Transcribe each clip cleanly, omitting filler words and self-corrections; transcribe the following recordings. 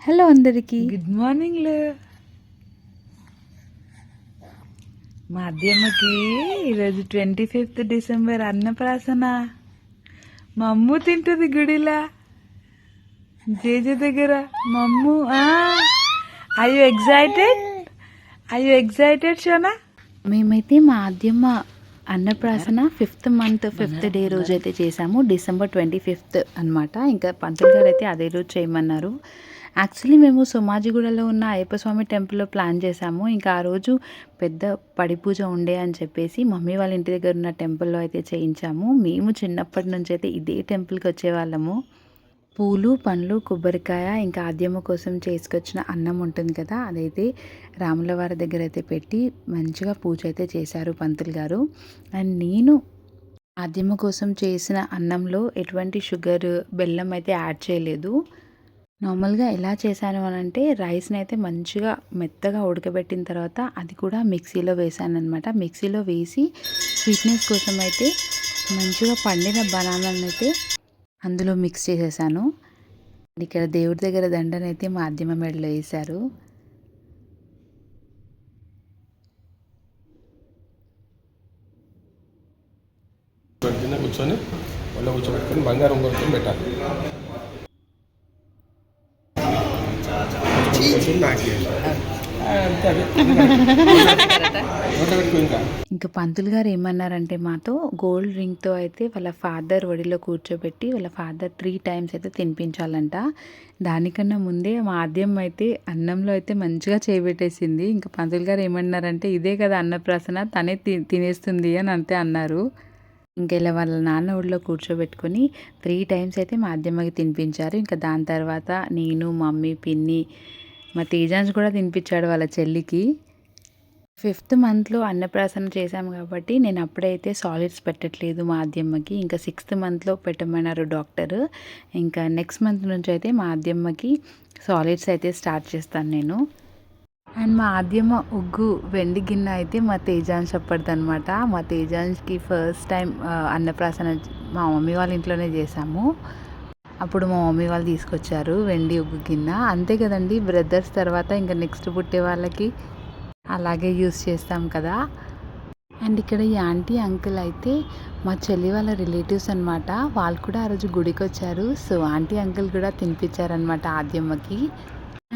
Hello అందరికీ good మార్నింగ్లు. మా అద్దమ్మకి ఈరోజు 25th డిసెంబర్ అన్నప్రాసన. మా అమ్ము తింటుంది గుడిలా జేజ దగ్గర. మా అమ్ము ఐ యు ఎగ్జైటెడ్ షోనా? మేమైతే మా అద్దమ్మ అన్నప్రాసన 5th month 5th day రోజు అయితే చేసాము. December 25th అనమాట. ఇంకా పంతులు గారు అయితే అదే రోజు చేయమన్నారు. యాక్చువల్లీ మేము సోమాజిగూడలో ఉన్న అయ్యప్ప స్వామి టెంపుల్లో ప్లాన్ చేసాము. ఇంకా ఆ రోజు పెద్ద పడి పూజ ఉండే అని చెప్పేసి మమ్మీ వాళ్ళ ఇంటి దగ్గర ఉన్న టెంపుల్లో అయితే చేయించాము. మేము చిన్నప్పటి నుంచి అయితే ఇదే టెంపుల్కి వచ్చేవాళ్ళము. పూలు, పండ్లు, కొబ్బరికాయ, ఇంకా ఆద్యమ్మ కోసం చేసుకొచ్చిన అన్నం ఉంటుంది కదా, అదైతే రాముల వారి దగ్గర అయితే పెట్టి మంచిగా పూజ అయితే చేశారు పంతులు గారు. అండ్ నేను ఆద్యమ్మ కోసం చేసిన అన్నంలో ఎటువంటి షుగర్, బెల్లం అయితే యాడ్ చేయలేదు. నార్మల్గా ఎలా చేశాను అని అంటే, రైస్ని అయితే మంచిగా మెత్తగా ఉడకబెట్టిన తర్వాత అది కూడా మిక్సీలో వేసాను అనమాట. మిక్సీలో వేసి స్వీట్నెస్ కోసం అయితే మంచిగా పండిన బనానాలను అయితే అందులో మిక్స్ చేసేసాను. ఇక్కడ దేవుడి దగ్గర దండనైతే మా అద్దమ్మ మెడలో వేశారు. కూర్చొని ఒళ్ళో కూర్చోబెట్టుకొని బంగారం కొనుక్కొని పెట్టాలి. ఇంకా పంతులు గారు ఏమన్నారంటే, మాతో గోల్డ్ రింగ్తో అయితే వాళ్ళ ఫాదర్ ఒడిలో కూర్చోబెట్టి వాళ్ళ ఫాదర్ 3 times అయితే తినిపించాలంట. దానికన్నా ముందే మా ఆద్యం అయితే అన్నంలో అయితే మంచిగా చేయబెట్టేసింది. ఇంకా పంతులు గారు ఏమన్నారంటే, ఇదే కదా అన్నప్రాసన, తనే తినేస్తుంది అని అంతే అన్నారు. ఇంకా ఇలా వాళ్ళ నాన్న ఒడిలో కూర్చోబెట్టుకొని 3 times అయితే మా అద్దమ్మకి తినిపించారు. ఇంకా దాని తర్వాత నేను, మమ్మీ, పిన్ని, మా తేజాన్స్ కూడా తినిపించాడు వాళ్ళ చెల్లికి. 5th monthలో అన్నప్రాసన చేశాము కాబట్టి నేను అప్పుడైతే సాలిడ్స్ పెట్టట్లేదు మా అద్దమ్మకి. ఇంకా 6th monthలో పెట్టమన్నారు డాక్టర్. ఇంకా నెక్స్ట్ మంత్ నుంచి అయితే మా అద్దమ్మకి సాలిడ్స్ అయితే స్టార్ట్ చేస్తాను నేను. అండ్ మా ఆద్యమ్మ ఉగ్గు వెండి గిన్నె అయితే మా తేజాన్స్ చెప్పడదనమాట. మా తేజాన్స్కి ఫస్ట్ టైం అన్నప్రాసన మా మమ్మీ వాళ్ళ ఇంట్లోనే చేసాము. అప్పుడు మా మమ్మీ వాళ్ళు తీసుకొచ్చారు వెండి ఉగ్గు గిన్నె. అంతే కదండి, బ్రదర్స్ తర్వాత ఇంకా నెక్స్ట్ పుట్టే వాళ్ళకి అలాగే యూస్ చేస్తాం కదా. అండ్ ఇక్కడ ఈ ఆంటీ, అంకుల్ అయితే మా చెల్లి వాళ్ళ రిలేటివ్స్ అనమాట. వాళ్ళు కూడా ఆ రోజు గుడికి వచ్చారు. సో ఆంటీ, అంకుల్ కూడా తినిపించారనమాట ఆద్యమ్మకి.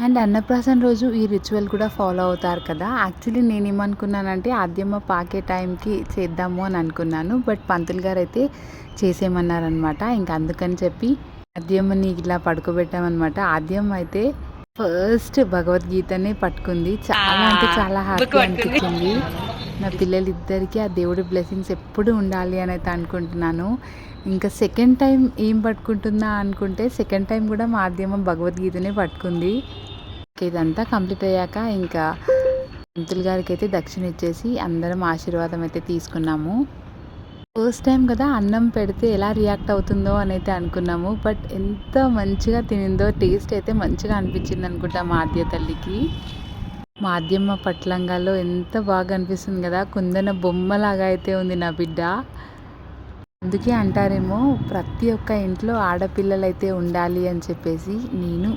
అండ్ అన్నప్రాసన రోజు ఈ రిచువల్ కూడా ఫాలో అవుతారు కదా. యాక్చువల్లీ నేను ఏమనుకున్నానంటే, ఆద్యమ్మ పాకే టైంకి చేద్దాము అని అనుకున్నాను. బట్ పంతులు గారు అయితే చేసేయమన్నారనమాట. ఇంకా అందుకని చెప్పి ఆద్యమ్మని ఇలా పడుకోబెట్టామన్నమాట. ఆద్యమ్మ అయితే ఫస్ట్ భగవద్గీతనే పట్టుకుంది. చాలా అంటే చాలా హ్యాపీ అనిపించింది. నా పిల్లలిద్దరికీ ఆ దేవుడి బ్లెస్సింగ్స్ ఎప్పుడు ఉండాలి అని అయితే అనుకుంటున్నాను. ఇంకా సెకండ్ టైం ఏం పట్టుకుంటుందా అనుకుంటే, సెకండ్ టైం కూడా మా ఆద్యమ్మ భగవద్గీతనే పట్టుకుంది. ఇదంతా కంప్లీట్ అయ్యాక ఇంకా పంతులు గారికి అయితే దక్షిణ ఇచ్చేసి అందరం ఆశీర్వాదం అయితే తీసుకున్నాము. ఫస్ట్ టైం కదా, అన్నం పెడితే ఎలా రియాక్ట్ అవుతుందో అని అయితే అనుకున్నాము. బట్ ఎంత మంచిగా తినిందో, టేస్ట్ అయితే మంచిగా అనిపించింది అనుకుంటా మా ఆద్య తల్లికి. మా ఆద్యమ్మ పట్లంగాలో ఎంత బాగా అనిపిస్తుంది కదా, కుందన బొమ్మలాగా అయితే ఉంది నా బిడ్డ. అందుకే అంటారేమో ప్రతి ఒక్క ఇంట్లో ఆడపిల్లలు అయితే ఉండాలి అని చెప్పేసి. నేను